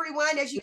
everyone. As you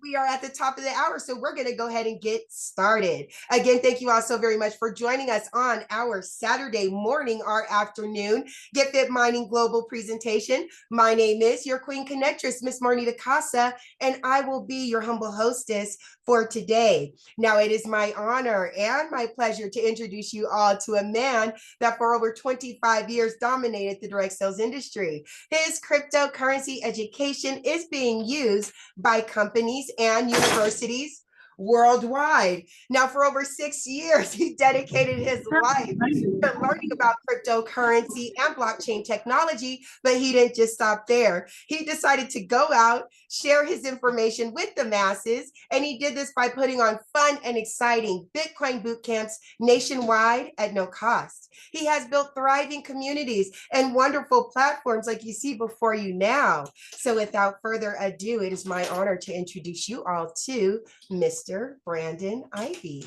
we are at the top of the hour, so we're going to go ahead and get started. Again, thank you all so very much for joining us on our Saturday morning or afternoon GetFit Mining Global presentation. My name is your Queen Connectress, Miss Marnita Casa, and I will be your humble hostess for today. Now, it is my honor and my pleasure to introduce you all to a man that for over 25 years dominated the direct sales industry. His cryptocurrency education is being used by companies and universities worldwide. Now, for over 6 years, he dedicated his life to learning about cryptocurrency and blockchain technology, but he didn't just stop there. He decided to go out, share his information with the masses, and he did this by putting on fun and exciting Bitcoin boot camps nationwide at no cost. He has built thriving communities and wonderful platforms like you see before you now. So without further ado, it is my honor to introduce you all to Mr. Brandon Ivey.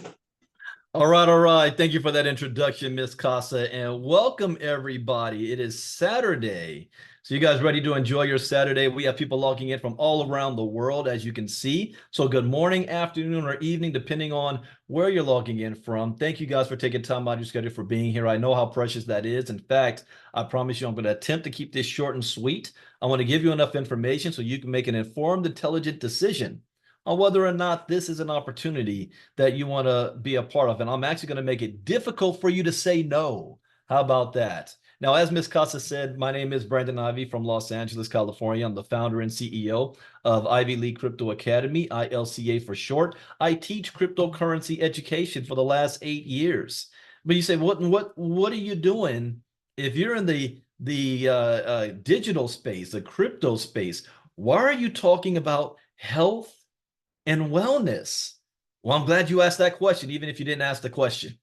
All right. Thank you for that introduction, Miss Casa, and welcome everybody. It is Saturday. So you guys ready to enjoy your Saturday? We have people logging in from all around the world, as you can see. So good morning, afternoon, or evening, depending on where you're logging in from. Thank you guys for taking time out of your schedule for being here. I know how precious that is. In fact, I promise you I'm going to attempt to keep this short and sweet. I want to give you enough information so you can make an informed, intelligent decision on whether or not this is an opportunity that you want to be a part of. And I'm actually going to make it difficult for you to say no. How about that? Now, as Ms. Casa said, my name is Brandon Ivey from Los Angeles, California. I'm the founder and CEO of Ivy League Crypto Academy, ILCA for short. I teach cryptocurrency education for the last 8 years. But you say, what are you doing if you're in the digital space, the crypto space? Why are you talking about health and wellness? Well, I'm glad you asked that question, even if you didn't ask the question.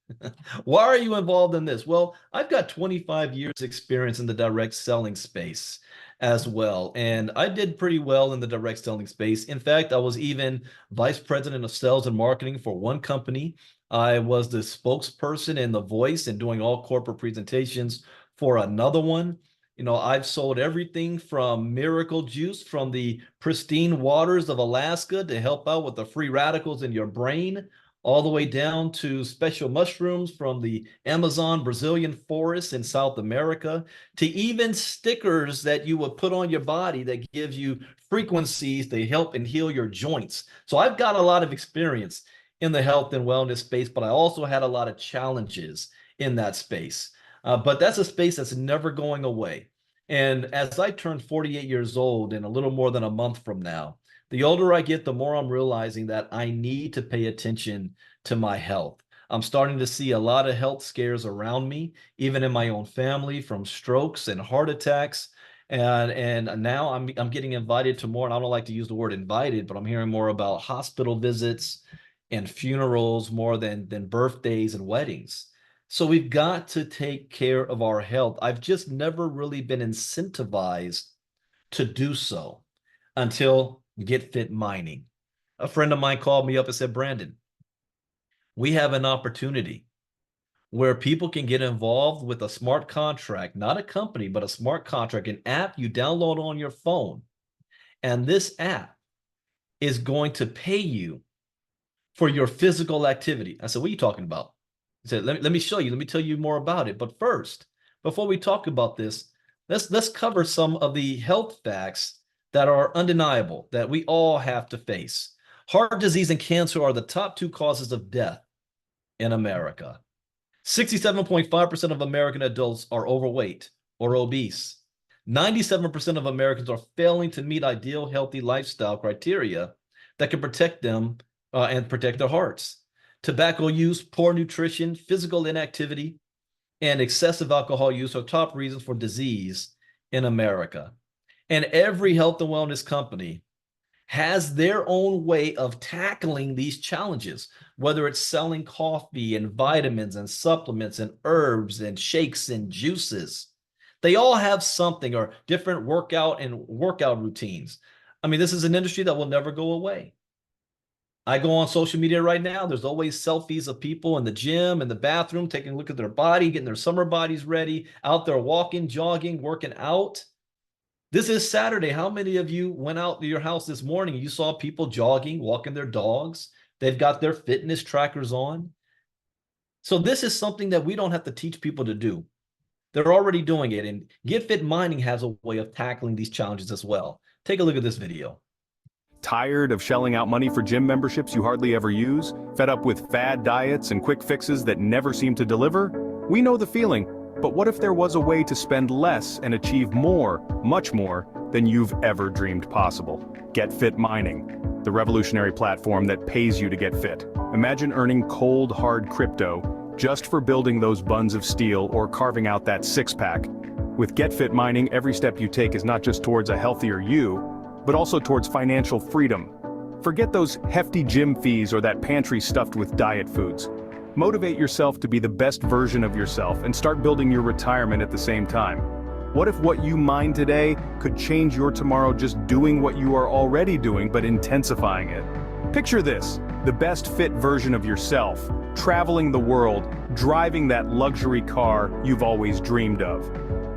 Why are you involved in this? Well, I've got 25 years experience in the direct selling space as well. And I did pretty well in the direct selling space. In fact, I was even vice president of sales and marketing for one company. I was the spokesperson and the voice and doing all corporate presentations for another one. You know, I've sold everything from miracle juice from the pristine waters of Alaska to help out with the free radicals in your brain, all the way down to special mushrooms from the Amazon Brazilian forests in South America, to even stickers that you would put on your body that gives you frequencies to help and heal your joints. So I've got a lot of experience in the health and wellness space, but I also had a lot of challenges in that space. But that's a space that's never going away. And as I turn 48 years old in a little more than a month from now, the older I get, the more I'm realizing that I need to pay attention to my health. I'm starting to see a lot of health scares around me, even in my own family, from strokes and heart attacks. And now I'm getting invited to more, and I don't like to use the word invited, but I'm hearing more about hospital visits and funerals more than birthdays and weddings. So we've got to take care of our health. I've just never really been incentivized to do so until GetFit Mining. A friend of mine called me up and said, Brandon, we have an opportunity where people can get involved with a smart contract, not a company, but a smart contract, an app you download on your phone. And this app is going to pay you for your physical activity. I said, what are you talking about? He said, let me show you. Let me tell you more about it. But first, before we talk about this, let's cover some of the health facts that are undeniable that we all have to face. Heart disease and cancer are the top 2 causes of death in America. 67.5% of American adults are overweight or obese. 97% of Americans are failing to meet ideal healthy lifestyle criteria that can protect them and protect their hearts. Tobacco use, poor nutrition, physical inactivity, and excessive alcohol use are top reasons for disease in America. And every health and wellness company has their own way of tackling these challenges, whether it's selling coffee and vitamins and supplements and herbs and shakes and juices. They all have something or different workout routines. I mean, this is an industry that will never go away. I go on social media right now. There's always selfies of people in the gym, in the bathroom, taking a look at their body, getting their summer bodies ready, out there walking, jogging, working out. This is Saturday. How many of you went out to your house this morning? You saw people jogging, walking their dogs. They've got their fitness trackers on. So this is something that we don't have to teach people to do. They're already doing it. And GetFit Mining has a way of tackling these challenges as well. Take a look at this video. Tired of shelling out money for gym memberships you hardly ever use? Fed up with fad diets and quick fixes that never seem to deliver? We know the feeling, but what if there was a way to spend less and achieve more, much more, than you've ever dreamed possible? GetFit Mining, the revolutionary platform that pays you to get fit. Imagine earning cold, hard crypto just for building those buns of steel or carving out that six-pack. With GetFit Mining, every step you take is not just towards a healthier you, but also towards financial freedom. Forget those hefty gym fees or that pantry stuffed with diet foods. Motivate yourself to be the best version of yourself and start building your retirement at the same time. What if what you mine today could change your tomorrow just doing what you are already doing but intensifying it? Picture this, the best fit version of yourself, traveling the world, driving that luxury car you've always dreamed of.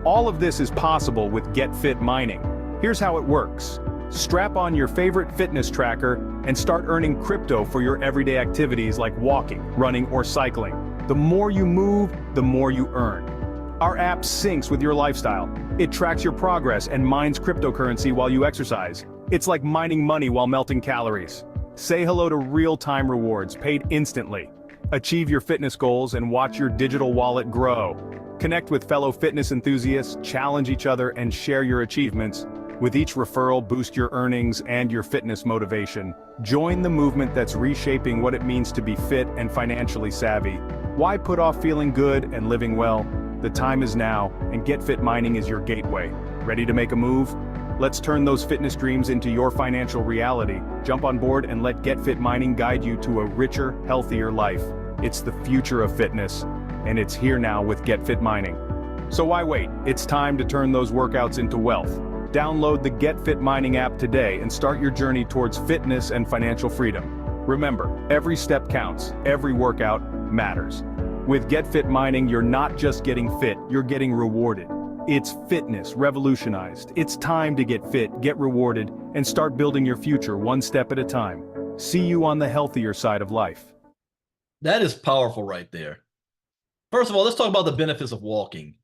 All of this is possible with GetFit Mining. Here's how it works. Strap on your favorite fitness tracker and start earning crypto for your everyday activities like walking, running, or cycling. The more you move, the more you earn. Our app syncs with your lifestyle. It tracks your progress and mines cryptocurrency while you exercise. It's like mining money while melting calories. Say hello to real-time rewards paid instantly. Achieve your fitness goals and watch your digital wallet grow. Connect with fellow fitness enthusiasts, challenge each other, and share your achievements. With each referral, boost your earnings and your fitness motivation. Join the movement that's reshaping what it means to be fit and financially savvy. Why put off feeling good and living well? The time is now, and GetFit Mining is your gateway. Ready to make a move? Let's turn those fitness dreams into your financial reality. Jump on board and let GetFit Mining guide you to a richer, healthier life. It's the future of fitness, and it's here now with GetFit Mining. So why wait? It's time to turn those workouts into wealth. Download the GetFit Mining app today and start your journey towards fitness and financial freedom. Remember, every step counts, every workout matters. With GetFit Mining, you're not just getting fit, you're getting rewarded. It's fitness revolutionized. It's time to get fit, get rewarded, and start building your future one step at a time. See you on the healthier side of life. That is powerful right there. First of all, let's talk about the benefits of walking.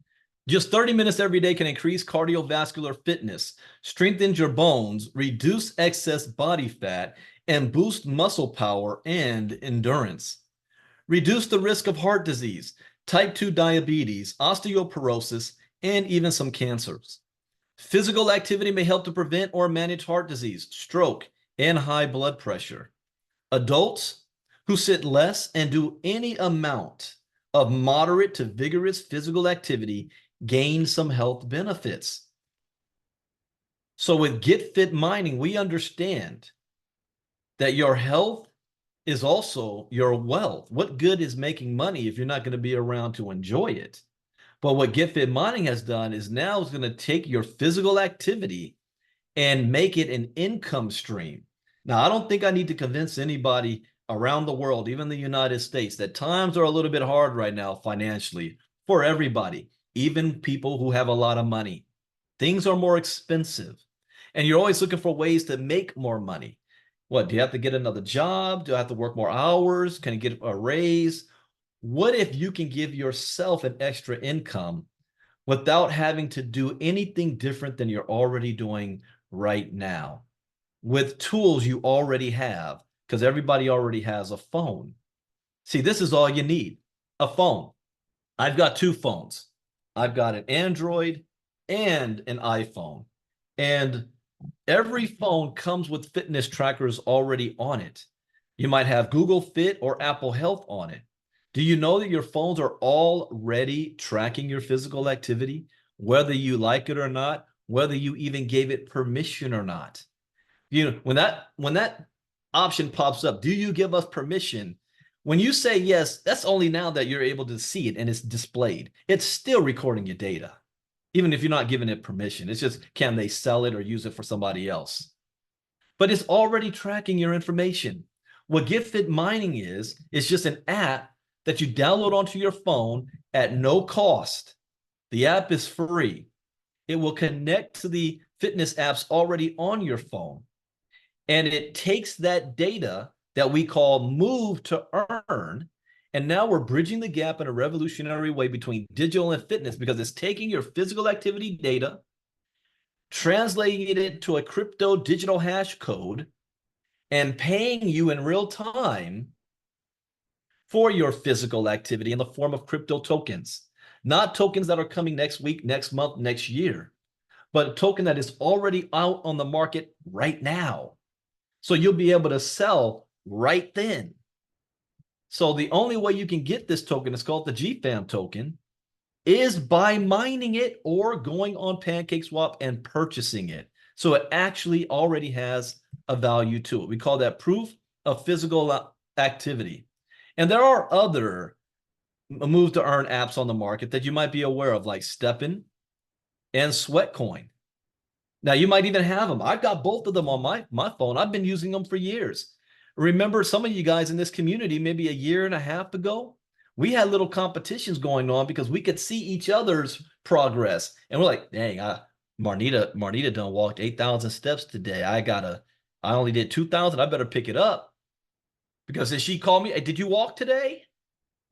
Just 30 minutes every day can increase cardiovascular fitness, strengthen your bones, reduce excess body fat, and boost muscle power and endurance. Reduce the risk of heart disease, type 2 diabetes, osteoporosis, and even some cancers. Physical activity may help to prevent or manage heart disease, stroke, and high blood pressure. Adults who sit less and do any amount of moderate to vigorous physical activity gain some health benefits. So with GetFit Mining, we understand that your health is also your wealth. What good is making money if you're not going to be around to enjoy it? But what GetFit Mining has done is now it's going to take your physical activity and make it an income stream. Now, I don't think I need to convince anybody around the world, even the United States, that times are a little bit hard right now financially for everybody. Even people who have a lot of money. Things are more expensive. And you're always looking for ways to make more money. What, do you have to get another job? Do I have to work more hours? Can I get a raise? What if you can give yourself an extra income without having to do anything different than you're already doing right now? With tools you already have, because everybody already has a phone. See, this is all you need, a phone. I've got two phones. I've got an Android and an iPhone. And every phone comes with fitness trackers already on it. You might have Google Fit or Apple Health on it. Do you know that your phones are already tracking your physical activity, whether you like it or not, whether you even gave it permission or not? You know, when that option pops up, do you give us permission? When you say yes, that's only now that you're able to see it and it's displayed. It's still recording your data, even if you're not giving it permission. It's just, can they sell it or use it for somebody else? But it's already tracking your information. What GetFit Mining is just an app that you download onto your phone at no cost. The app is free. it will connect to the fitness apps already on your phone. And it takes that data that we call move to earn. And now we're bridging the gap in a revolutionary way between digital and fitness, because it's taking your physical activity data, translating it into a crypto digital hash code, and paying you in real time for your physical activity in the form of crypto tokens. Not tokens that are coming next week, next month, next year, but a token that is already out on the market right now. So you'll be able to sell right then. So the only way you can get this token, is called the GFAM token, is by mining it or going on PancakeSwap and purchasing it. So it actually already has a value to it. We call that proof of physical activity. And there are other move to earn apps on the market that you might be aware of, like Steppen and Sweatcoin. Now, you might even have them. I've got both of them on my phone. I've been using them for years. Remember, some of you guys in this community, maybe a year and a half ago, we had little competitions going on because we could see each other's progress. And we're like, dang, Marnita done walked 8,000 steps today. I only did 2,000. I better pick it up. Because as she called me, hey, did you walk today?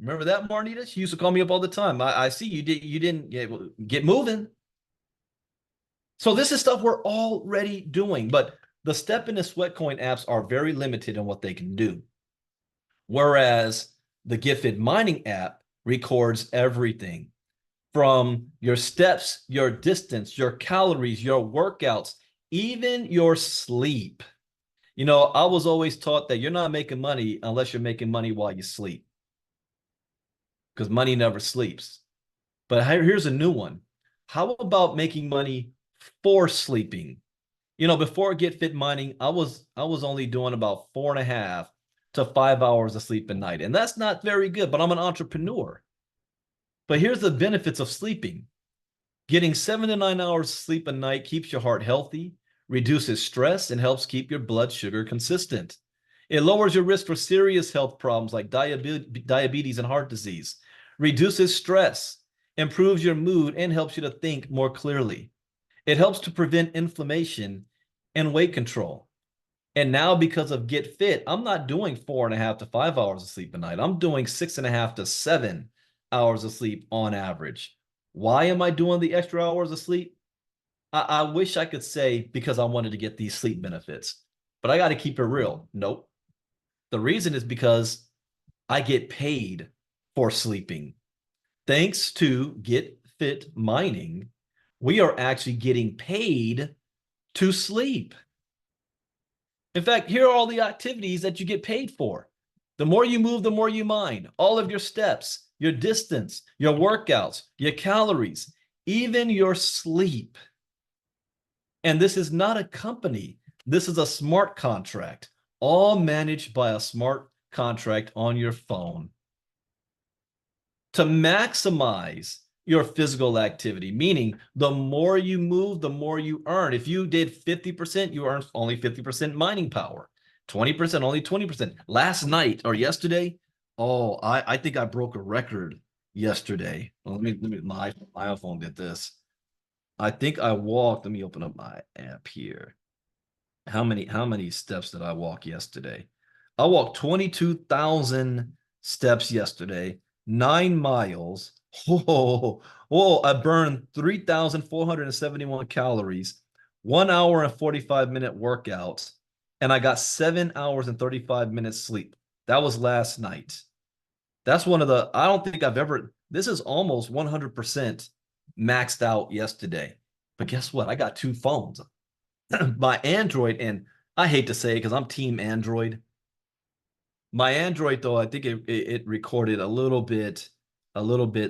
Remember that, Marnita? She used to call me up all the time. I see you didn't get moving. So this is stuff we're already doing, but the Step and the Sweatcoin apps are very limited in what they can do. Whereas the GetFit mining app records everything from your steps, your distance, your calories, your workouts, even your sleep. You know, I was always taught that you're not making money unless you're making money while you sleep, because money never sleeps. But here's a new one. How about making money for sleeping? You know, before GetFit mining, I was only doing about 4.5 to 5 hours of sleep a night. And that's not very good, but I'm an entrepreneur. But here's the benefits of sleeping. Getting 7 to 9 hours of sleep a night keeps your heart healthy, reduces stress, and helps keep your blood sugar consistent. It lowers your risk for serious health problems like diabetes and heart disease, reduces stress, improves your mood, and helps you to think more clearly. It helps to prevent inflammation and weight control. And now, because of GetFit, I'm not doing 4.5 to 5 hours of sleep a night. I'm doing 6.5 to 7 hours of sleep on average. Why am I doing the extra hours of sleep? I wish I could say because I wanted to get these sleep benefits, but I got to keep it real. Nope. The reason is because I get paid for sleeping. Thanks to GetFit mining, we are actually getting paid to sleep. In fact, here are all the activities that you get paid for. The more you move, the more you mine. All of your steps, your distance, your workouts, your calories, even your sleep. And this is not a company. This is a smart contract, all managed by a smart contract on your phone. To maximize your physical activity, meaning the more you move, the more you earn. If you did 50%, you earn only 50% mining power. 20%, only 20%. Last night or yesterday, oh, I think I broke a record yesterday. Well, my iPhone did this. I think I walked, let me open up my app here. How many steps did I walk yesterday? I walked 22,000 steps yesterday, 9 miles. I burned 3,471 calories, 1 hour and 45-minute workouts, and I got 7 hours and 35 minutes sleep. That was last night. That's one of the, I don't think I've ever, this is almost 100% maxed out yesterday. But guess what? I got 2 phones. My Android, and I hate to say it because I'm team Android. My Android, though, I think it recorded a little bit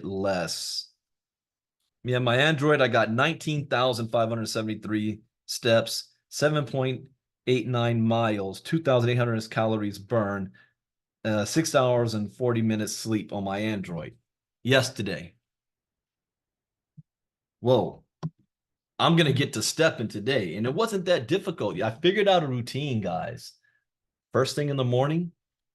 less. Yeah, my Android, I got 19,573 steps, 7.89 miles, 2,800 calories burned, 6 hours and 40 minutes sleep on my Android yesterday. Whoa. I'm going to get to Steppen today. And it wasn't that difficult. I figured out a routine, guys. First thing in the morning,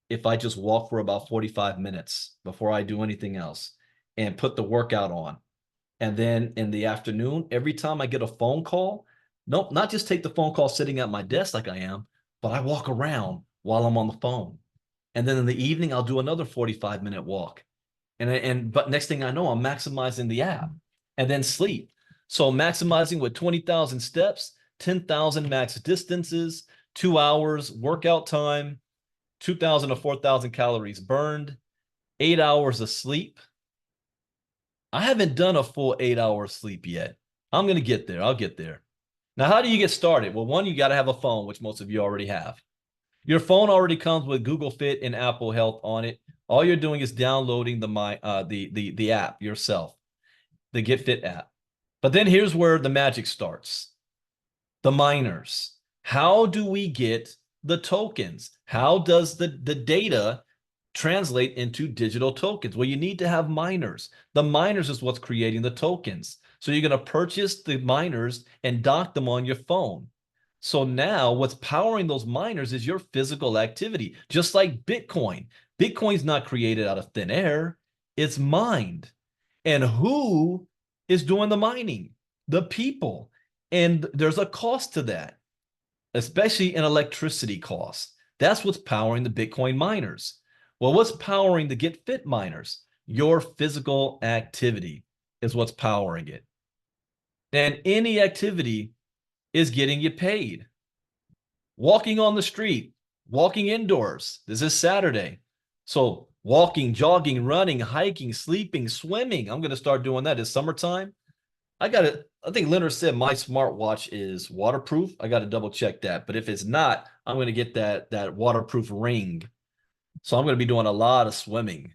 if I just walk for about 45 minutes before I do anything else and put the workout on. And then in the afternoon, every time I get a phone call, nope, not just take the phone call sitting at my desk like I am, but I walk around while I'm on the phone. And then in the evening, I'll do another 45-minute walk. But next thing I know, I'm maximizing the app and then sleep. So maximizing with 20,000 steps, 10,000 max distances, 2 hours workout time, 2,000 to 4,000 calories burned, 8 hours of sleep. I haven't done a full 8 hours sleep yet. I'm going to get there. I'll get there. Now, how do you get started? Well, one, you got to have a phone, which most of you already have. Your phone already comes with Google Fit and Apple Health on it. All you're doing is downloading the app yourself, the GetFit app. But then here's where the magic starts. The miners. How do we get the tokens? How does the data translate into digital tokens? Well, you need to have miners. The miners is what's creating the tokens. So you're going to purchase the miners and dock them on your phone. So now what's powering those miners is your physical activity, just like Bitcoin. Bitcoin's not created out of thin air. It's mined. And who is doing the mining? The people. And there's a cost to that, especially in electricity costs. That's what's powering the Bitcoin miners. Well, what's powering the GetFit miners? Your physical activity is what's powering it. And any activity is getting you paid. Walking on the street, walking indoors. This is Saturday. So walking, jogging, running, hiking, sleeping, swimming. I'm going to start doing that. It's summertime. I think Leonard said my smartwatch is waterproof. I got to double check that. But if it's not, I'm going to get that waterproof ring. So I'm going to be doing a lot of swimming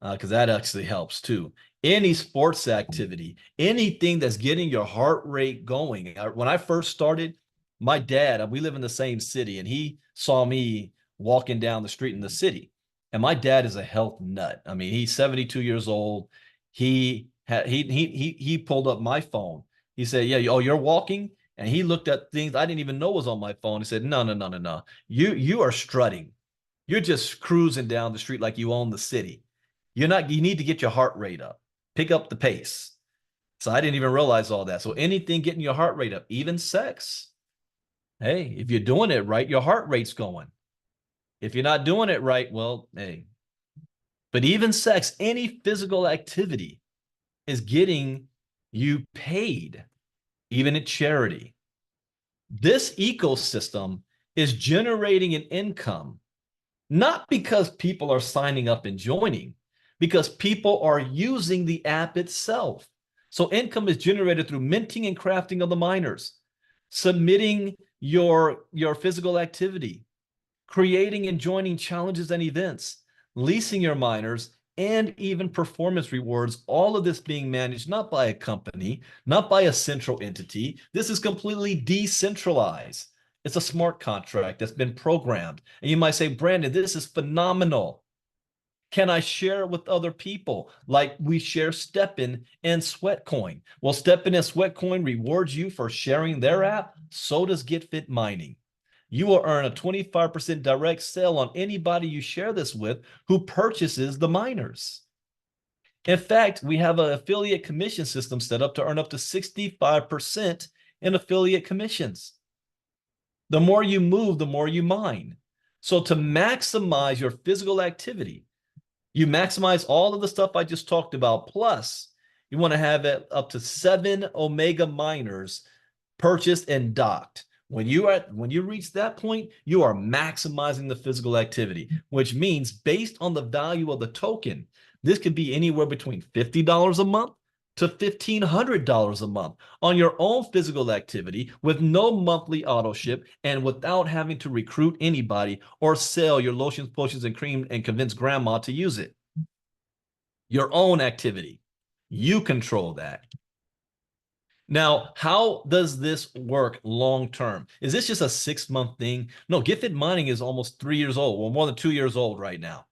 because that actually helps too. Any sports activity, anything that's getting your heart rate going. When I first started, my dad, we live in the same city, and he saw me walking down the street in the city. And my dad is a health nut. I mean, he's 72 years old. He pulled up my phone. He said, "Yeah, oh, you're walking?" And he looked at things I didn't even know was on my phone. He said, "No. You are strutting. You're just cruising down the street like you own the city. You need to get your heart rate up. Pick up the pace." So I didn't even realize all that. So anything getting your heart rate up, even sex. Hey, if you're doing it right, your heart rate's going. If you're not doing it right, well, hey. But even sex, any physical activity is getting you paid, even at charity. This ecosystem is generating an income, not because people are signing up and joining, because people are using the app itself. So income is generated through minting and crafting of the miners, submitting your physical activity, creating and joining challenges and events, leasing your miners, and even performance rewards, all of this being managed not by a company, not by a central entity. This is completely decentralized. It's a smart contract that's been programmed. And you might say, "Brandon, this is phenomenal. Can I share it with other people?" Like we share Stepin and Sweatcoin. Well, Stepin and Sweatcoin rewards you for sharing their app. So does GetFit Mining. You will earn a 25% direct sale on anybody you share this with who purchases the miners. In fact, we have an affiliate commission system set up to earn up to 65% in affiliate commissions. The more you move, the more you mine. So to maximize your physical activity, you maximize all of the stuff I just talked about, plus you want to have it up to 7 Omega miners purchased and docked. When you reach that point, you are maximizing the physical activity, which means based on the value of the token, this could be anywhere between $50 a month to $1,500 a month on your own physical activity with no monthly auto ship and without having to recruit anybody or sell your lotions, potions, and cream and convince grandma to use it. Your own activity. You control that. Now, how does this work long term? Is this just a 6-month thing? No, GetFit Mining is almost 3 years old, well, more than 2 years old right now.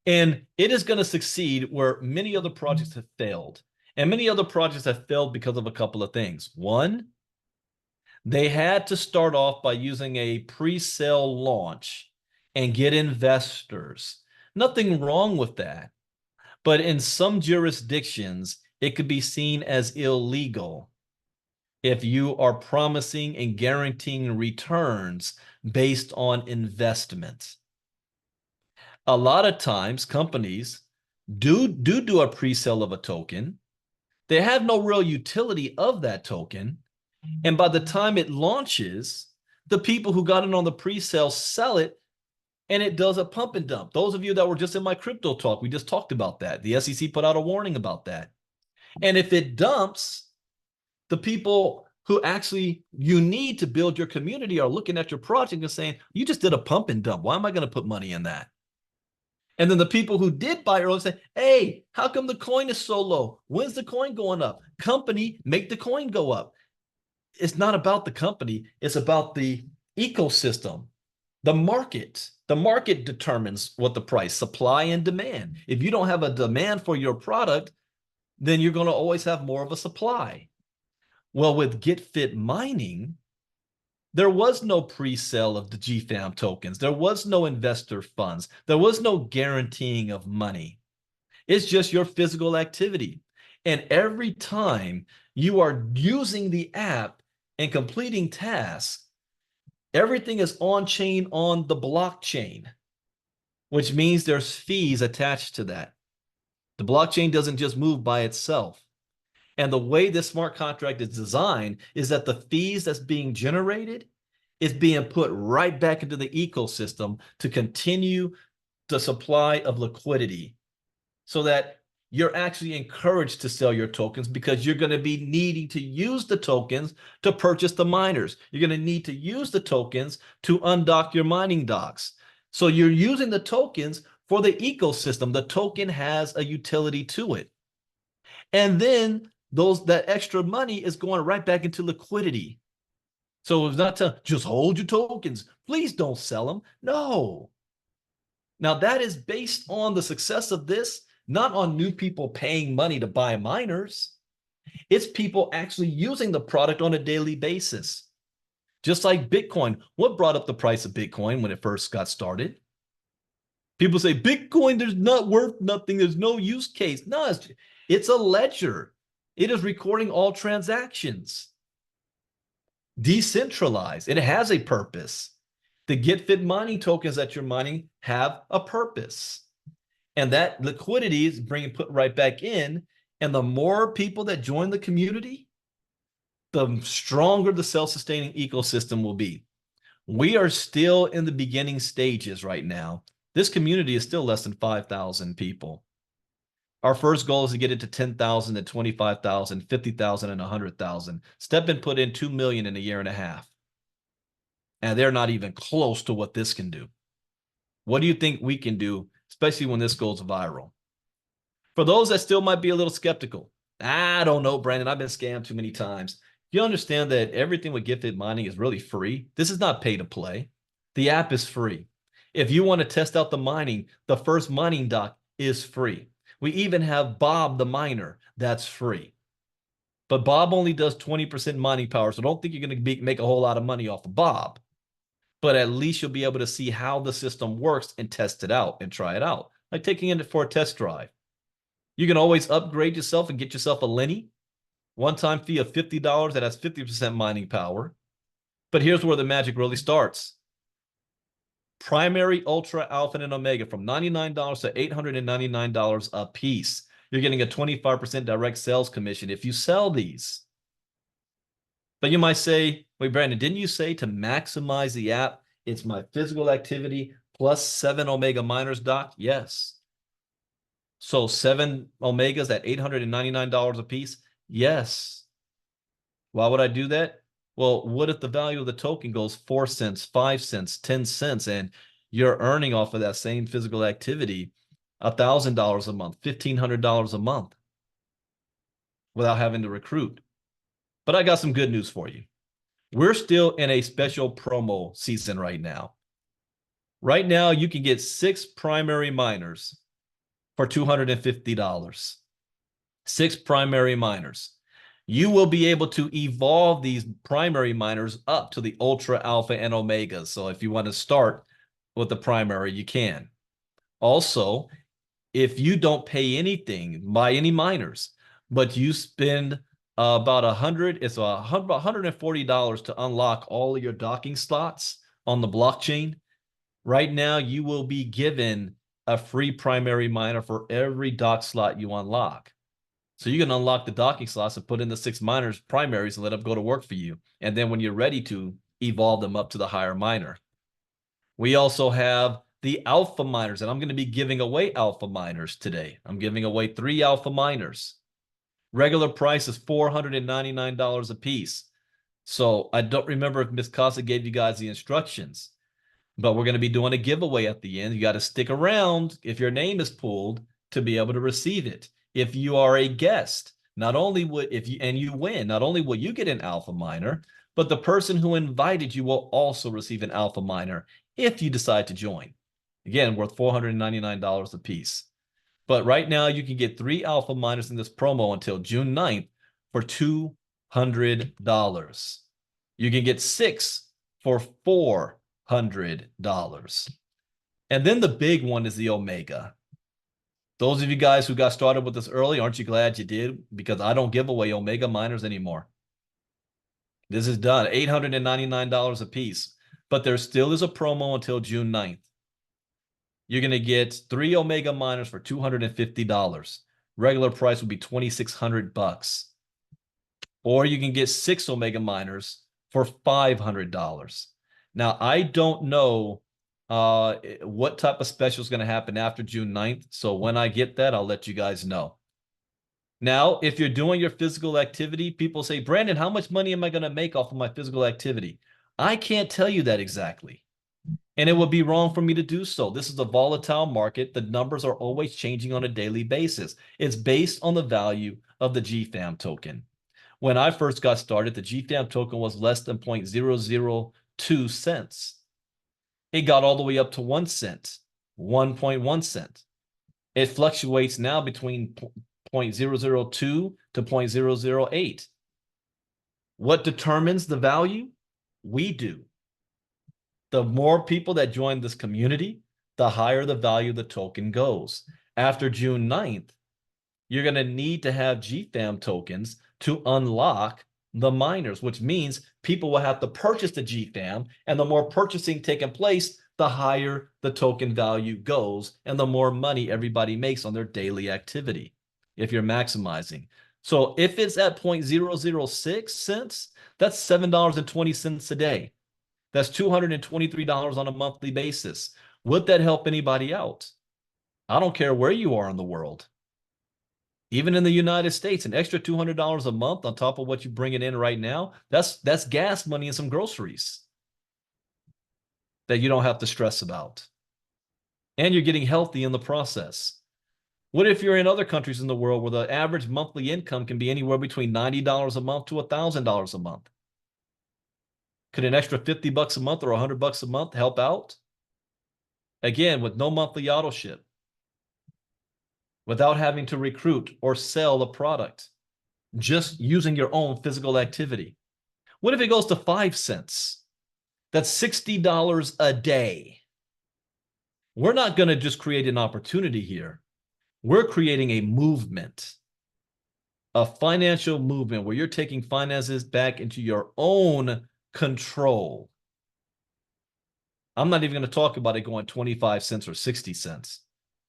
And it is going to succeed where many other projects have failed. And many other projects have failed because of a couple of things. One, they had to start off by using a pre-sale launch and get investors. Nothing wrong with that. But in some jurisdictions, it could be seen as illegal if you are promising and guaranteeing returns based on investments. A lot of times companies do a pre-sale of a token. They have no real utility of that token. And by the time it launches, the people who got in on the pre-sale sell it, and it does a pump and dump. Those of you that were just in my crypto talk, we just talked about that. The SEC put out a warning about that. And if it dumps, the people who actually you need to build your community are looking at your project and saying, you just did a pump and dump. Why am I going to put money in that? And then the people who did buy early say, hey, how come the coin is so low? When's the coin going up? Company, make the coin go up. It's not about the company. It's about the ecosystem, the market. The market determines what the price, supply and demand. If you don't have a demand for your product, then you're going to always have more of a supply. Well, with GetFit mining, there was no pre-sale of the GFAM tokens. There was no investor funds. There was no guaranteeing of money. It's just your physical activity. And every time you are using the app and completing tasks, everything is on-chain on the blockchain, which means there's fees attached to that. The blockchain doesn't just move by itself. And the way this smart contract is designed is that the fees that's being generated is being put right back into the ecosystem to continue the supply of liquidity so that you're actually encouraged to sell your tokens because you're going to be needing to use the tokens to purchase the miners. You're going to need to use the tokens to undock your mining docks. So you're using the tokens for the ecosystem. The token has a utility to it. And then that extra money is going right back into liquidity. So it's not to just hold your tokens. Please don't sell them. No. Now that is based on the success of this, not on new people paying money to buy miners. It's people actually using the product on a daily basis. Just like Bitcoin. What brought up the price of Bitcoin when it first got started? People say, Bitcoin, there's not worth nothing. There's no use case. No, it's a ledger. It is recording all transactions. Decentralized. It has a purpose. The GetFit mining tokens that you're mining have a purpose. And that liquidity is put right back in. And the more people that join the community, the stronger the self-sustaining ecosystem will be. We are still in the beginning stages right now. This community is still less than 5,000 people. Our first goal is to get it to 10,000 and 25,000, 50,000 and 100,000. Stepin put in 2 million in a year and a half. And they're not even close to what this can do. What do you think we can do, especially when this goes viral? For those that still might be a little skeptical, I don't know, Brandon, I've been scammed too many times. You understand that everything with GetFit mining is really free. This is not pay to play. The app is free. If you want to test out the mining, the first mining dock is free. We even have Bob the miner. That's free. But Bob only does 20% mining power, so don't think you're going to make a whole lot of money off of Bob. But at least you'll be able to see how the system works and test it out and try it out, like taking it for a test drive. You can always upgrade yourself and get yourself a Lenny. One-time fee of $50 that has 50% mining power. But here's where the magic really starts. Primary, Ultra, Alpha, and Omega from $99 to $899 a piece. You're getting a 25% direct sales commission if you sell these. But you might say, wait, Brandon, didn't you say to maximize the app, it's my physical activity plus 7 Omega miners docked? Yes. So 7 Omegas at $899 a piece? Yes. Why would I do that? Well, what if the value of the token goes 4 cents, 5 cents, 10 cents, and you're earning off of that same physical activity $1,000 a month, $1,500 a month without having to recruit? But I got some good news for you. We're still in a special promo season right now. Right now, you can get 6 primary miners for $250. 6 primary miners. You will be able to evolve these primary miners up to the Ultra, Alpha, and Omega. So if you want to start with the primary, you can. Also, if you don't pay anything, buy any miners, but you spend about $140 to unlock all of your docking slots on the blockchain. Right now, you will be given a free primary miner for every dock slot you unlock. So you can unlock the docking slots and put in the 6 miners primaries and let them go to work for you. And then when you're ready to, evolve them up to the higher miner. We also have the alpha miners, and I'm going to be giving away alpha miners today. I'm giving away 3 alpha miners. Regular price is $499 a piece. So I don't remember if Ms. Casa gave you guys the instructions, but we're going to be doing a giveaway at the end. You got to stick around if your name is pulled to be able to receive it. If you are a guest, not only would you win, not only will you get an alpha miner, but the person who invited you will also receive an alpha miner if you decide to join. Again, worth $499 a piece. But right now you can get 3 alpha miners in this promo until June 9th for $200. You can get 6 for $400. And then the big one is the Omega. Those of you guys who got started with this early, aren't you glad you did? Because I don't give away Omega miners anymore. This is done, $899 a piece. But there still is a promo until June 9th. You're going to get 3 Omega miners for $250. Regular price would be $2,600. Or you can get 6 Omega miners for $500. Now, I don't know what type of special is going to happen after June 9th. So when I get that, I'll let you guys know. Now, if you're doing your physical activity, people say, Brandon, how much money am I going to make off of my physical activity? I can't tell you that exactly. And it would be wrong for me to do so. This is a volatile market. The numbers are always changing on a daily basis. It's based on the value of the GFAM token. When I first got started, the GFAM token was less than 0.002 cents. It got all the way up to 1 cent, 1.1 cent. It fluctuates now between 0.002 to 0.008. What determines the value? We do. The more people that join this community, the higher the value of the token goes. After June 9th, you're going to need to have GFAM tokens to unlock the miners, which means people will have to purchase the GFAM, and the more purchasing taking place, the higher the token value goes, and the more money everybody makes on their daily activity, if you're maximizing. So if it's at 0.006 cents, that's $7.20 a day. That's $223 on a monthly basis. Would that help anybody out? I don't care where you are in the world. Even in the United States, an extra $200 a month on top of what you're bringing in right now, that's gas money and some groceries that you don't have to stress about. And you're getting healthy in the process. What if you're in other countries in the world where the average monthly income can be anywhere between $90 a month to $1,000 a month? Could an extra $50 a month or $100 a month help out? Again, with no monthly auto ship, without having to recruit or sell a product, just using your own physical activity. What if it goes to 5 cents? That's $60 a day. We're not going to just create an opportunity here. We're creating a movement, a financial movement where you're taking finances back into your own control. I'm not even going to talk about it going 25 cents or 60 cents.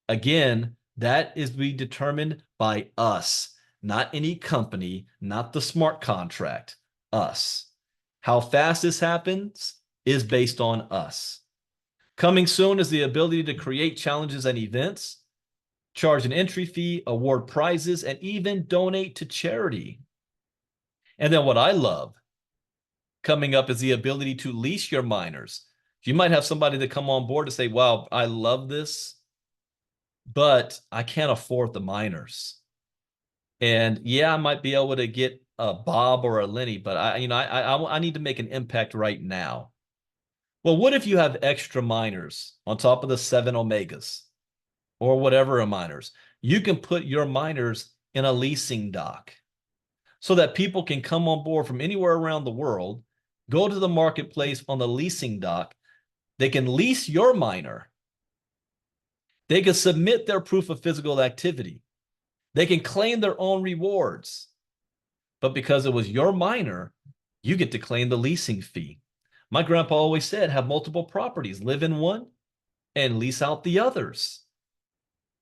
Again, that is being determined by us, not any company, not the smart contract, us. How fast this happens is based on us. Coming soon is the ability to create challenges and events, charge an entry fee, award prizes, and even donate to charity. And then what I love coming up is the ability to lease your miners. You might have somebody that come on board to say, wow, I love this, but I can't afford the miners. And yeah, I might be able to get a Bob or a Lenny, but I need to make an impact right now. Well, what if you have extra miners on top of the 7 Omegas or whatever miners? You can put your miners in a leasing dock so that people can come on board from anywhere around the world, go to the marketplace on the leasing dock. They can lease your miner. They can submit their proof of physical activity. They can claim their own rewards. But because it was your minor, you get to claim the leasing fee. My grandpa always said, have multiple properties, live in one and lease out the others.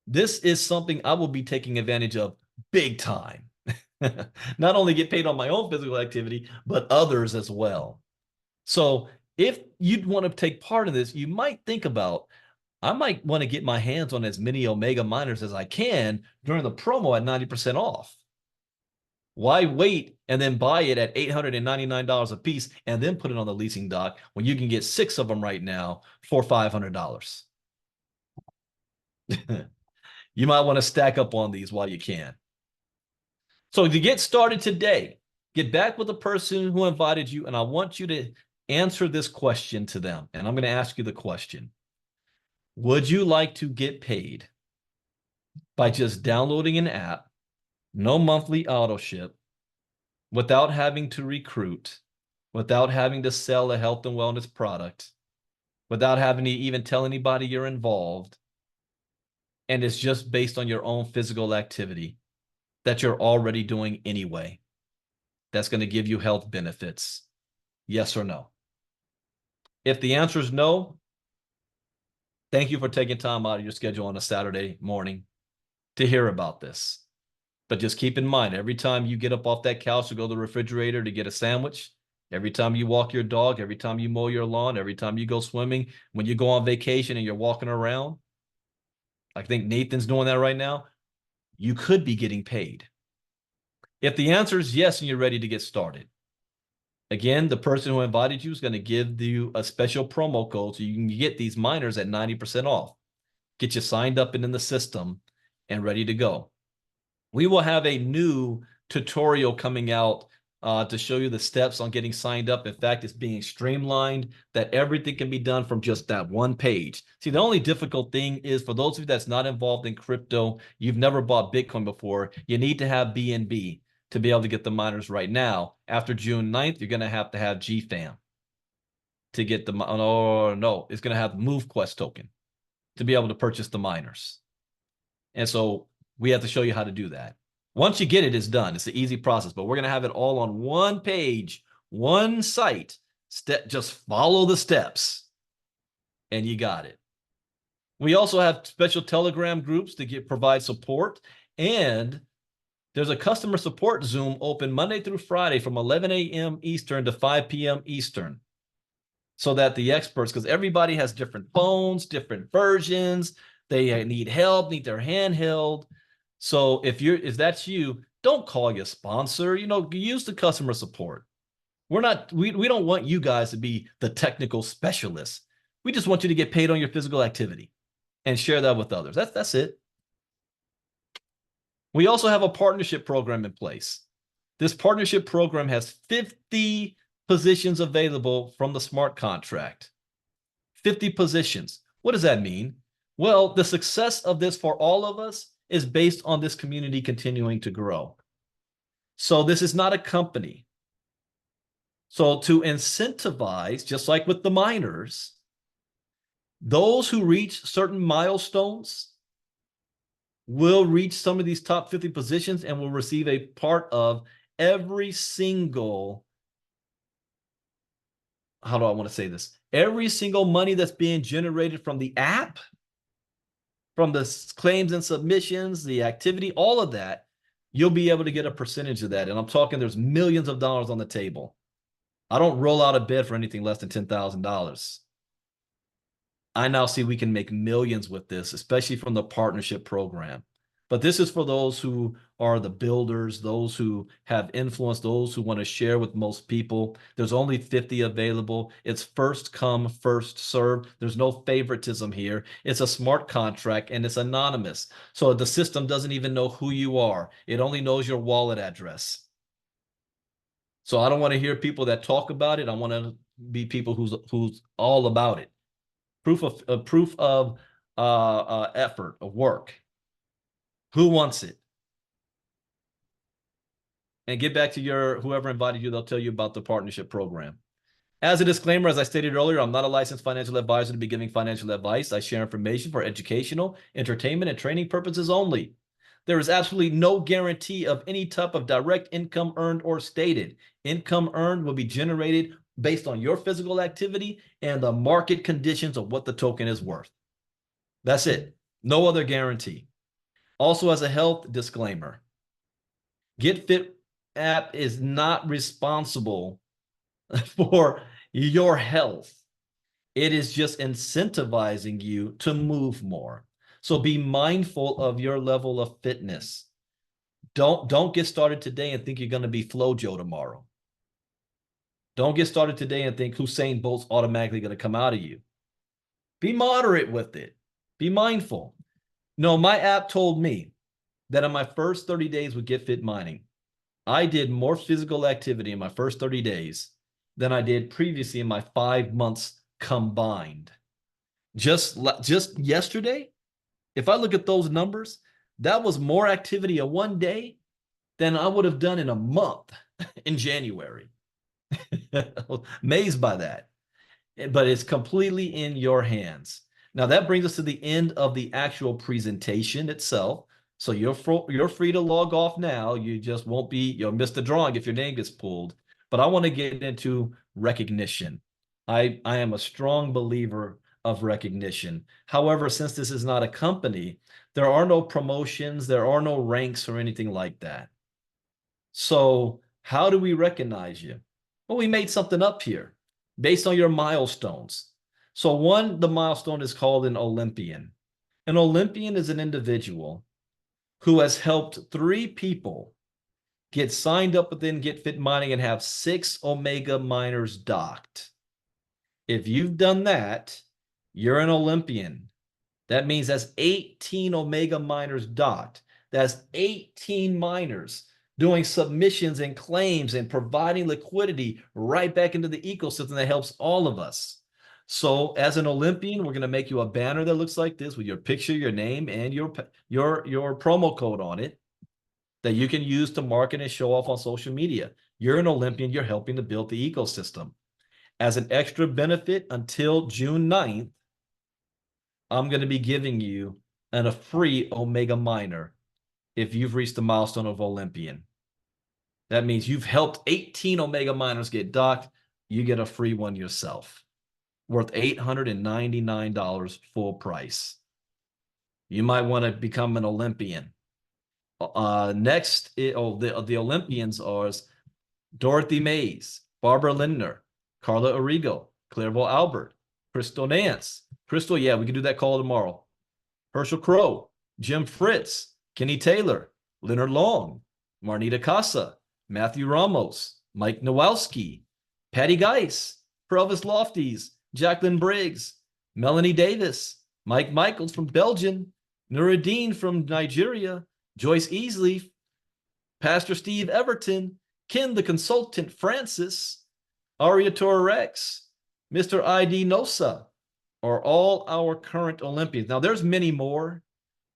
This is something I will be taking advantage of big time. Not only get paid on my own physical activity, but others as well. So if you'd want to take part in this, you might think about, I might want to get my hands on as many Omega miners as I can during the promo at 90% off. Why wait and then buy it at $899 a piece and then put it on the leasing dock when you can get 6 of them right now for $500? You might want to stack up on these while you can. So to get started today, get back with the person who invited you, and I want you to answer this question to them. And I'm going to ask you the question. Would you like to get paid by just downloading an app, no monthly auto ship, without having to recruit, without having to sell a health and wellness product, without having to even tell anybody you're involved, and it's just based on your own physical activity that you're already doing anyway, that's going to give you health benefits? Yes or no? If the answer is no, thank you for taking time out of your schedule on a Saturday morning to hear about this. But just keep in mind, every time you get up off that couch to go to the refrigerator to get a sandwich, every time you walk your dog, every time you mow your lawn, every time you go swimming, when you go on vacation and you're walking around, I think Nathan's doing that right now, you could be getting paid. If the answer is yes and you're ready to get started, again, the person who invited you is going to give you a special promo code so you can get these miners at 90% off. Get you signed up and in the system and ready to go. We will have a new tutorial coming out to show you the steps on getting signed up. In fact, it's being streamlined, that everything can be done from just that one page. See, the only difficult thing is for those of you that's not involved in crypto, you've never bought Bitcoin before, you need to have BNB to be able to get the miners right now. After June 9th, you're going to have GFAM to get the, no, it's going to have MoveQuest token to be able to purchase the miners. And so we have to show you how to do that. Once you get it, it's done. It's an easy process, but we're going to have it all on one page, one site. Just follow the steps and you got it. We also have special Telegram groups to provide support, and there's a customer support Zoom open Monday through Friday from 11 a.m. Eastern to 5 p.m. Eastern, so that the experts, because everybody has different phones, different versions, they need help, need their hand held. So if that's you, don't call your sponsor, use the customer support. We don't want you guys to be the technical specialists. We just want you to get paid on your physical activity and share that with others. That's it. We also have a partnership program in place. This partnership program has 50 positions available from the smart contract. 50 positions. What does that mean? Well, the success of this for all of us is based on this community continuing to grow. So this is not a company. So to incentivize, just like with the miners, those who reach certain milestones will reach some of these top 50 positions and will receive a part of every single, how do I want to say this? Every single money that's being generated from the app, from the claims and submissions, the activity, all of that, you'll be able to get a percentage of that. And I'm talking, there's millions of dollars on the table. I don't roll out of bed for anything less than $10,000. I now see we can make millions with this, especially from the partnership program. But this is for those who are the builders, those who have influence, those who want to share with most people. There's only 50 available. It's first come, first served. There's no favoritism here. It's a smart contract and it's anonymous. So the system doesn't even know who you are. It only knows your wallet address. So I don't want to hear people that talk about it. I want to be people who's all about it. Proof of effort, of work. Who wants it? And get back to whoever invited you. They'll tell you about the partnership program. As a disclaimer, as I stated earlier, I'm not a licensed financial advisor to be giving financial advice. I share information for educational, entertainment, and training purposes only. There is absolutely no guarantee of any type of direct income earned or stated. Income earned will be generated based on your physical activity and the market conditions of what the token is worth. That's it. No other guarantee. Also, as a health disclaimer, GetFit app is not responsible for your health. It is just incentivizing you to move more. So be mindful of your level of fitness. Don't get started today and think you're going to be Flojo tomorrow. Don't get started today and think Usain Bolt's automatically going to come out of you. Be moderate with it. Be mindful. No, my app told me that in my first 30 days with GetFit Mining, I did more physical activity in my first 30 days than I did previously in my 5 months combined. Just yesterday, if I look at those numbers, that was more activity in one day than I would have done in a month in January. Amazed by that. But it's completely in your hands. Now that brings us to the end of the actual presentation itself. So you're free to log off now. You just won't be, you'll miss the drawing if your name gets pulled. But I want to get into recognition. I am a strong believer of recognition. However, since this is not a company, there are no promotions, there are no ranks or anything like that. So how do we recognize you? Well, we made something up here based on your milestones. So the milestone is called an Olympian. An Olympian is an individual who has helped 3 people get signed up within GetFit Mining and have 6 Omega miners docked. If you've done that, you're an Olympian. That means that's 18 Omega miners docked. That's 18 miners doing submissions and claims and providing liquidity right back into the ecosystem that helps all of us. So as an Olympian, we're going to make you a banner that looks like this with your picture, your name, and your promo code on it that you can use to market and show off on social media. You're an Olympian. You're helping to build the ecosystem. As an extra benefit, until June 9th, I'm going to be giving you a free Omega miner if you've reached the milestone of Olympian. That means you've helped 18 Omega miners get docked. You get a free one yourself, worth $899 full price. You might want to become an Olympian. Next, the Olympians are Dorothy Mays, Barbara Lindner, Carla Arrigo, Clairville Albert, Crystal Nance. Crystal, yeah, we can do that call tomorrow. Herschel Crow, Jim Fritz, Kenny Taylor, Leonard Long, Marnita Casa, Matthew Ramos, Mike Nowalski, Patty Geis, Elvis Lofties, Jacqueline Briggs, Melanie Davis, Mike Michaels from Belgium, Nuruddin from Nigeria, Joyce Easley, Pastor Steve Everton, Ken the Consultant Francis, Aria Torrex, Mr. ID Nosa, are all our current Olympians. Now, there's many more,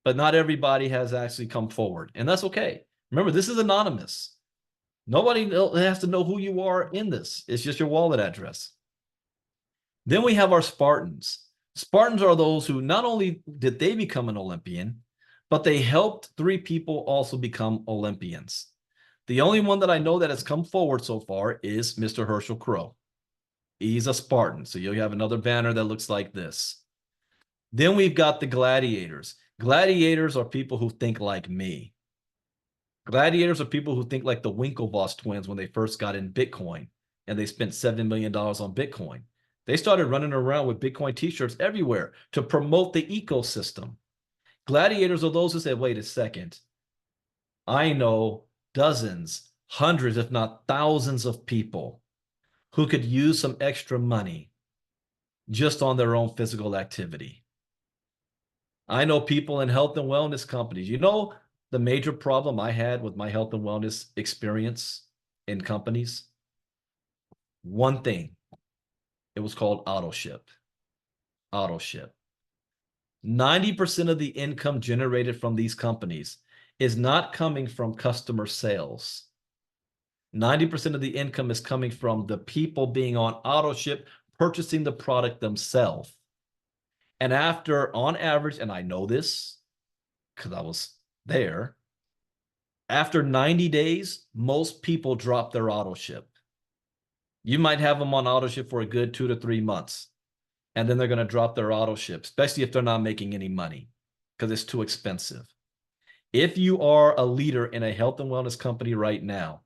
but not everybody has actually come forward, and that's okay. Remember, this is anonymous. Nobody has to know who you are in this. It's just your wallet address. Then we have our Spartans. Spartans are those who not only did they become an Olympian, but they helped 3 people also become Olympians. The only one that I know that has come forward so far is Mr. Herschel Crow. He's a Spartan, so you'll have another banner that looks like this. Then we've got the gladiators. Gladiators are people who think like me. Gladiators are people who think like the Winklevoss twins when they first got in Bitcoin and they spent $7 million on Bitcoin. They started running around with Bitcoin t-shirts everywhere to promote the ecosystem. Gladiators are those who said, wait a second, I know dozens, hundreds, if not thousands of people who could use some extra money just on their own physical activity. I know people in health and wellness companies. You know the major problem I had with my health and wellness experience in companies? One thing. It was called auto ship. Auto ship. 90% of the income generated from these companies is not coming from customer sales. 90% of the income is coming from the people being on auto ship, purchasing the product themselves. And after, on average, and I know this because I was there. After 90 days, most people drop their auto ship. You might have them on auto ship for a good 2 to 3 months, and then they're going to drop their auto ship, especially if they're not making any money because it's too expensive. If you are a leader in a health and wellness company right now,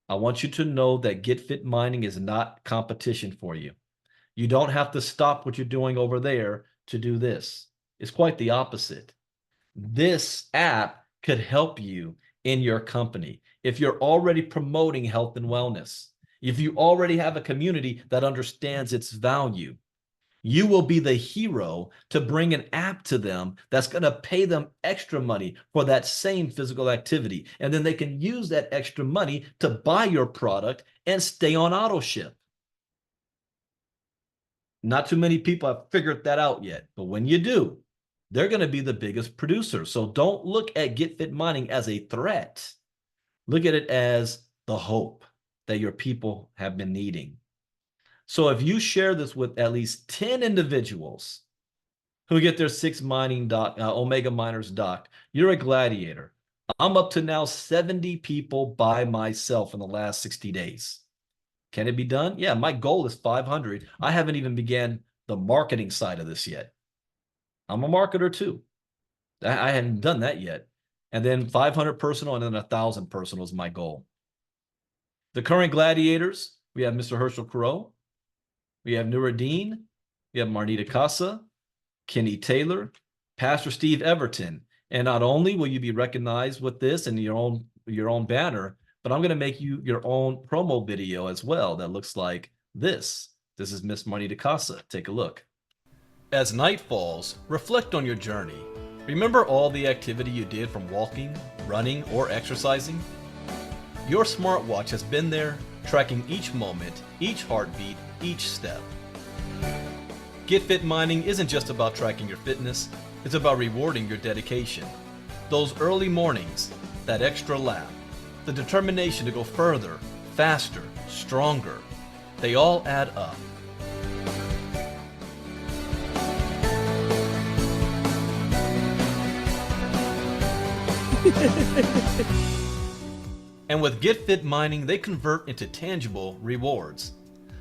I want you to know that GetFit Mining is not competition for you. You don't have to stop what you're doing over there to do this. It's quite the opposite. This app could help you in your company. If you're already promoting health and wellness, if you already have a community that understands its value, you will be the hero to bring an app to them that's going to pay them extra money for that same physical activity. And then they can use that extra money to buy your product and stay on auto ship. Not too many people have figured that out yet, but when you do, they're going to be the biggest producer. So don't look at GetFit Mining as a threat. Look at it as the hope that your people have been needing. So if you share this with at least 10 individuals who get their 6 mining Omega miners docked, you're a gladiator. I'm up to now 70 people by myself in the last 60 days. Can it be done? Yeah, my goal is 500. I haven't even began the marketing side of this yet. I'm a marketer too. I hadn't done that yet. And then 500 personal and then 1,000 personal is my goal. The current gladiators, we have Mr. Herschel Crow, we have Nuruddin, we have Marnita Casa, Kenny Taylor, Pastor Steve Everton. And not only will you be recognized with this and your own banner, but I'm going to make you your own promo video as well that looks like this. This is Miss Marnita Casa. Take a look. As night falls, reflect on your journey. Remember all the activity you did from walking, running, or exercising? Your smartwatch has been there, tracking each moment, each heartbeat, each step. GetFit Mining isn't just about tracking your fitness, it's about rewarding your dedication. Those early mornings, that extra lap, the determination to go further, faster, stronger, they all add up. And with GetFit Mining, they convert into tangible rewards.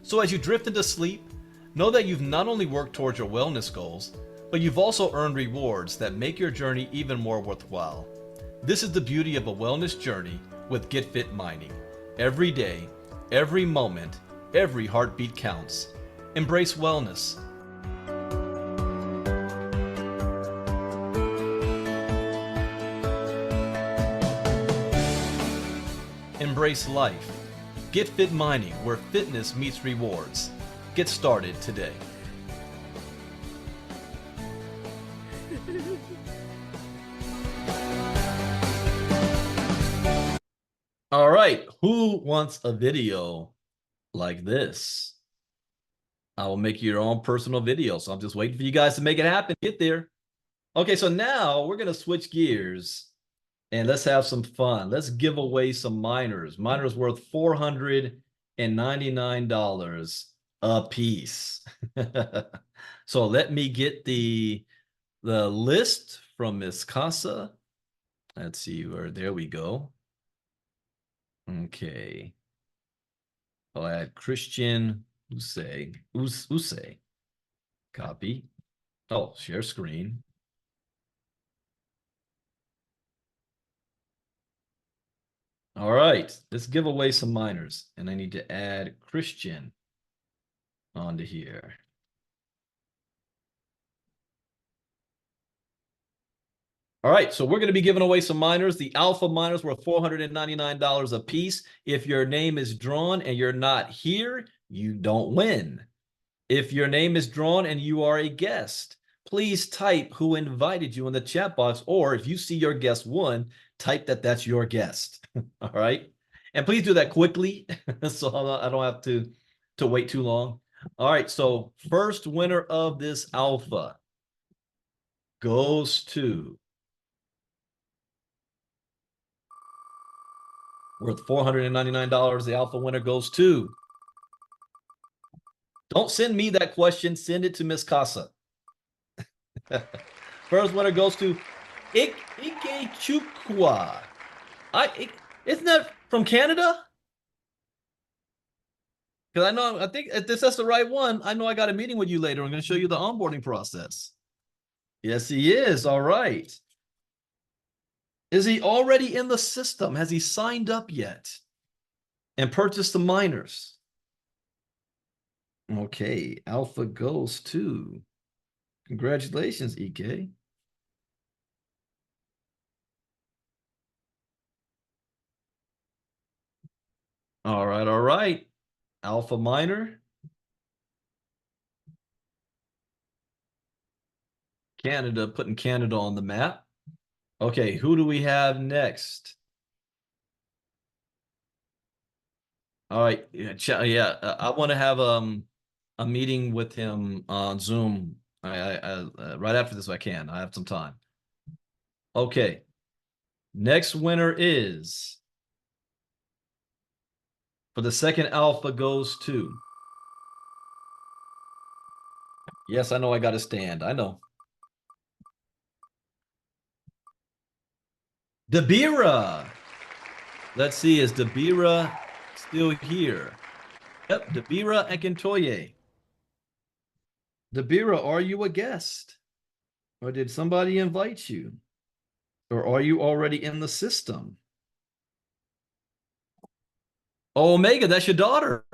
So as you drift into sleep, know that you've not only worked towards your wellness goals, but you've also earned rewards that make your journey even more worthwhile. This is the beauty of a wellness journey with GetFit Mining. Every day, every moment, every heartbeat counts. Embrace wellness. Embrace life. GetFit Mining, where fitness meets rewards. Get started today. All right, who wants a video like this? I will make your own personal video, so I'm just waiting for you guys to make it happen. Get there. Okay, so now we're going to switch gears and let's have some fun. Let's give away some miners. Miners worth $499 a piece. So let me get the list from Miss Casa. Let's see where, there we go. Okay. I'll add Christian Use. Copy. Oh, share screen. All right, let's give away some miners. And I need to add Christian onto here. All right, so we're going to be giving away some miners. The alpha miners worth $499 a piece. If your name is drawn and you're not here, you don't win. If your name is drawn and you are a guest, please type who invited you in the chat box, or if you see your guest won, type that that's your guest. All right, and please do that quickly so I don't have to wait too long. All right, so first winner of this alpha goes to, worth $499. The alpha winner goes to, don't send me that question, send it to Miss Casa. First winner goes to Ike Chukwa. Isn't that from Canada? Because I think if that's the right one. I know I got a meeting with you later. I'm going to show you the onboarding process. Yes, he is. All right. Is he already in the system? Has he signed up yet and purchased the miners? Okay, Alpha goes to. Congratulations, EK. All right, all right. Alpha miner. Canada, putting Canada on the map. Okay, who do we have next? All right, yeah. I want to have a meeting with him on Zoom. Right after this, if I can. I have some time. Okay, next winner is for the second alpha goes to. Yes, I know I got to stand. I know. Dabira. Let's see, is Dabira still here? Yep, Dabira Akintoye. Dabira, are you a guest? Or did somebody invite you? Or are you already in the system? Oh, Omega, that's your daughter.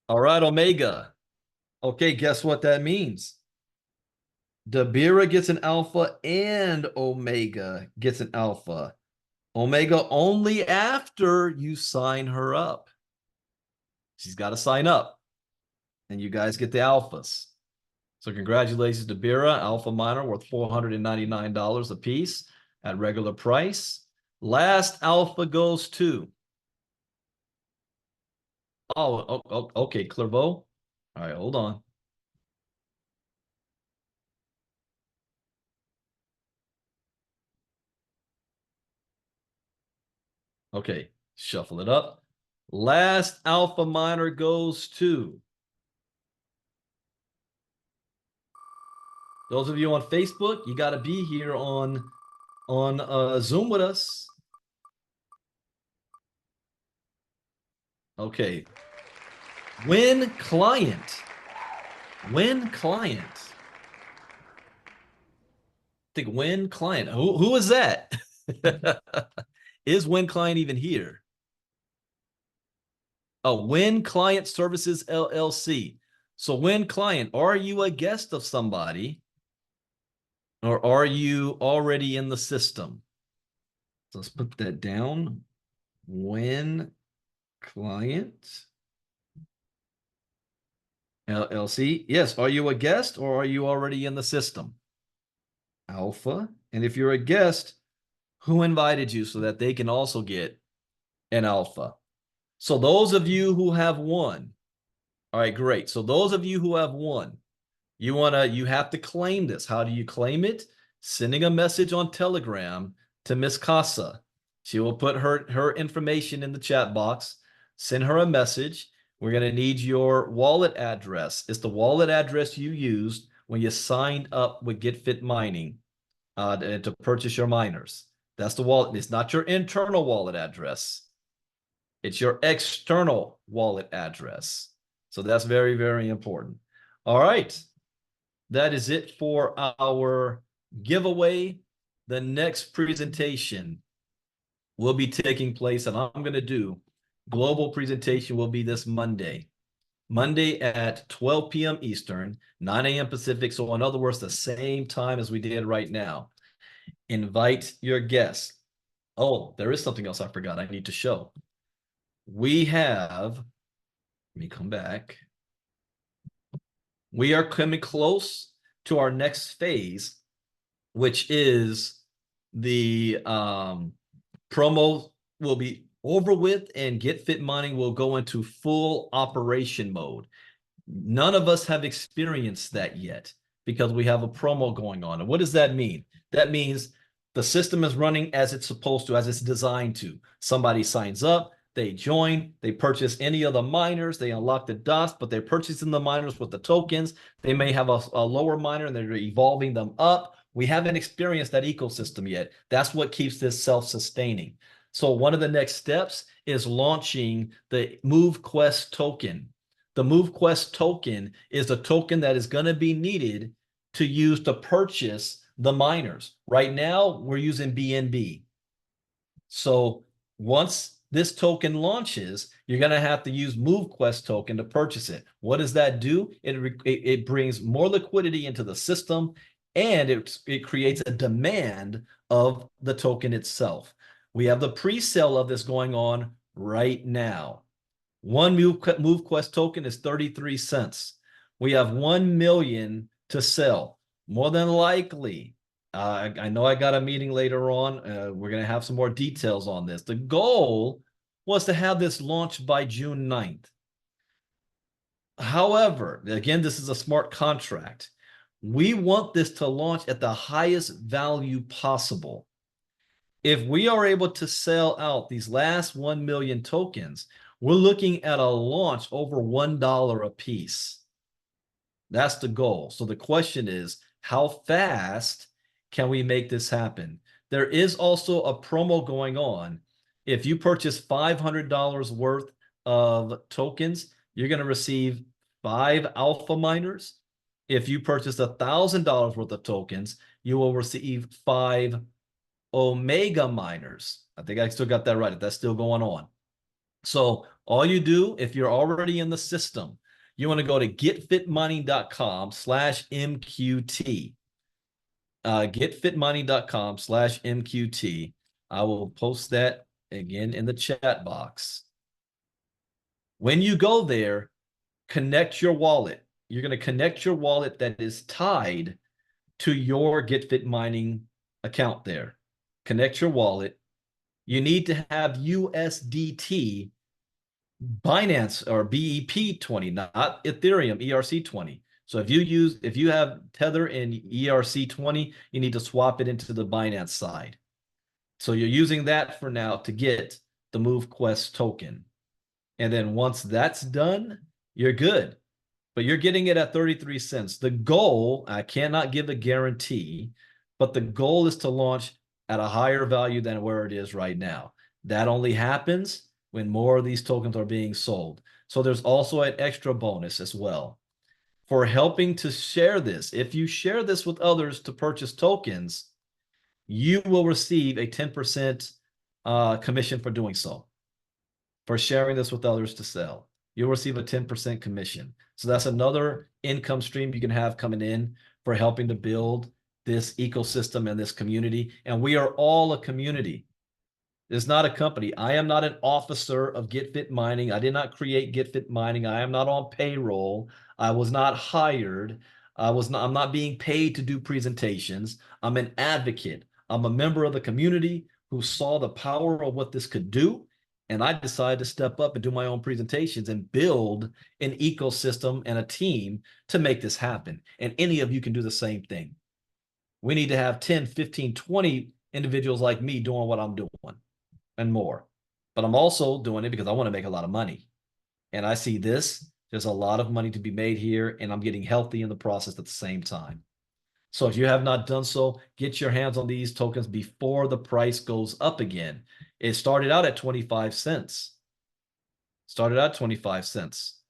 All right, Omega. Okay, guess what that means? Dabira gets an alpha and Omega gets an alpha. Omega only after you sign her up. She's got to sign up. And you guys get the alphas. So congratulations to Bira, alpha miner worth $499 a piece at regular price. Last alpha goes to. Okay, Clairvaux. All right, hold on. Okay, shuffle it up. Last alpha miner goes to. Those of you on Facebook, you got to be here on Zoom with us. Okay. When client. When client. I think when client. Who is that? Is when client even here? Oh, when client services LLC. So when client, are you a guest of somebody? Or are you already in the system? So let's put that down. When client LLC. Yes, are you a guest or are you already in the system? Alpha. And if you're a guest, who invited you so that they can also get an alpha? So those of you who have won, all right, great. So those of you who have won, you have to claim this. How do you claim it? Sending a message on Telegram to Miss Casa. She will put her information in the chat box. Send her a message. We're going to need your wallet address. It's the wallet address you used when you signed up with GetFit Mining to purchase your miners. That's the wallet. It's not your internal wallet address. It's your external wallet address. So that's very, very important. All right. That is it for our giveaway. The next presentation will be taking place, and I'm going to do global presentation will be this Monday. Monday at 12 p.m. Eastern, 9 a.m. Pacific. So in other words, the same time as we did right now. Invite your guests. Oh, there is something else I forgot I need to show. We have, let me come back. We are coming close to our next phase, which is the promo will be over with and GetFit Mining will go into full operation mode. None of us have experienced that yet because we have a promo going on. And what does that mean? That means the system is running as it's supposed to, as it's designed to. Somebody signs up, They join, they purchase any of the miners, they unlock the dots, but they're purchasing the miners with the tokens. They may have a lower miner and they're evolving them up. We haven't experienced that ecosystem yet. That's what keeps this self-sustaining. So one of the next steps is launching the MoveQuest token. The MoveQuest token is a token that is going to be needed to use to purchase the miners. Right now, we're using BNB. So once this token launches, you're going to have to use MoveQuest token to purchase it. What does that do? It brings more liquidity into the system, and it creates a demand of the token itself. We have the pre-sale of this going on right now. One MoveQuest token is 33 cents. We have 1 million to sell. More than likely, I know I got a meeting later on. We're going to have some more details on this. The goal was to have this launched by June 9th. However, again, this is a smart contract. We want this to launch at the highest value possible. If we are able to sell out these last 1 million tokens, we're looking at a launch over $1 a piece. That's the goal. So the question is, how fast can we make this happen? There is also a promo going on. If you purchase $500 worth of tokens, you're going to receive 5 alpha miners. If you purchase $1,000 worth of tokens, you will receive 5 omega miners. I think I still got that right. That's still going on. So all you do, if you're already in the system, you want to go to getfitmining.com/MQT. Getfitmining.com/MQT. I will post that again in the chat box. When you go there, connect your wallet. You're going to connect your wallet that is tied to your GetFit Mining account there. Connect your wallet. You need to have USDT Binance or BEP20, not Ethereum ERC20. So if you have Tether and ERC20, you need to swap it into the Binance side. So you're using that for now to get the MoveQuest token. And then once that's done, you're good. But you're getting it at 33 cents. The goal, I cannot give a guarantee, but the goal is to launch at a higher value than where it is right now. That only happens when more of these tokens are being sold. So there's also an extra bonus as well for helping to share this. If you share this with others to purchase tokens, you will receive a 10% commission for doing so. For sharing this with others to sell, you'll receive a 10% commission. So that's another income stream you can have coming in for helping to build this ecosystem and this community. And we are all a community. It's not a company. I am not an officer of GetFit Mining. I did not create GetFit Mining. I am not on payroll. I was not hired. I'm not being paid to do presentations. I'm an advocate. I'm a member of the community who saw the power of what this could do. And I decided to step up and do my own presentations and build an ecosystem and a team to make this happen. And any of you can do the same thing. We need to have 10, 15, 20 individuals like me doing what I'm doing and more. But I'm also doing it because I want to make a lot of money. And I see this, there's a lot of money to be made here, and I'm getting healthy in the process at the same time. So if you have not done so, get your hands on these tokens before the price goes up again. It started out at 25 cents. Started out 25 cents.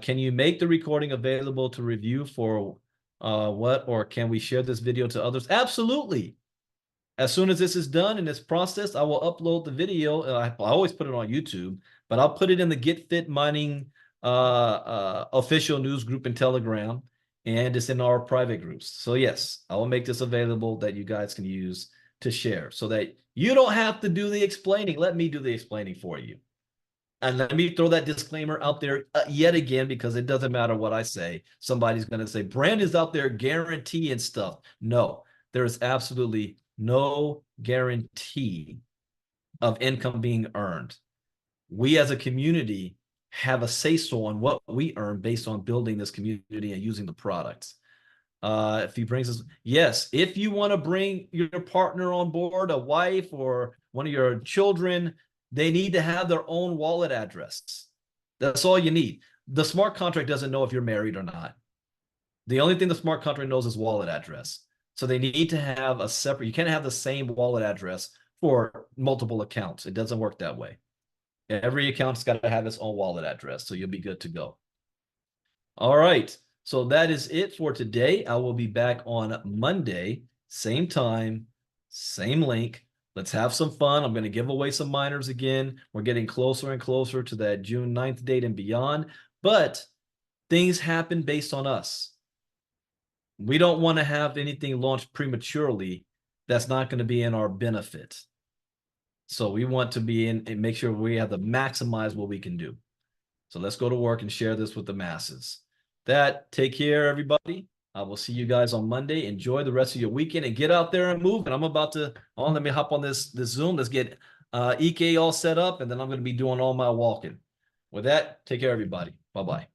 Can you make the recording available to review for what, or can we share this video to others? Absolutely. As soon as this is done and it's processed, I will upload the video. I always put it on YouTube, but I'll put it in the GetFit Mining official news group in Telegram, and it's in our private groups. So yes, I will make this available that you guys can use to share so that you don't have to do the explaining. Let me do the explaining for you. And let me throw that disclaimer out there yet again, because it doesn't matter what I say. Somebody's going to say, Brandon's out there guaranteeing stuff. No, there is absolutely no guarantee of income being earned. We as a community have a say-so on what we earn based on building this community and using the products. If he brings us, yes, if you want to bring your partner on board, a wife or one of your children, They need to have their own wallet address. That's all you need. The smart contract doesn't know if you're married or not. The only thing the smart contract knows is wallet address. So they need to have a separate, you can't have the same wallet address for multiple accounts. It doesn't work that way. Every account's got to have its own wallet address, so you'll be good to go. All right. So that is it for today. I will be back on Monday, same time, same link. Let's have some fun. I'm going to give away some minors again. We're getting closer and closer to that June 9th date and beyond, but things happen based on us. We don't want to have anything launched prematurely that's not going to be in our benefit. So we want to be in and make sure we have to maximize what we can do. So let's go to work and share this with the masses. Take care, everybody. I will see you guys on Monday. Enjoy the rest of your weekend and get out there and move. And I'm about to, let me hop on this Zoom. Let's get ILCA all set up, and then I'm going to be doing all my walking. With that, take care, everybody. Bye-bye.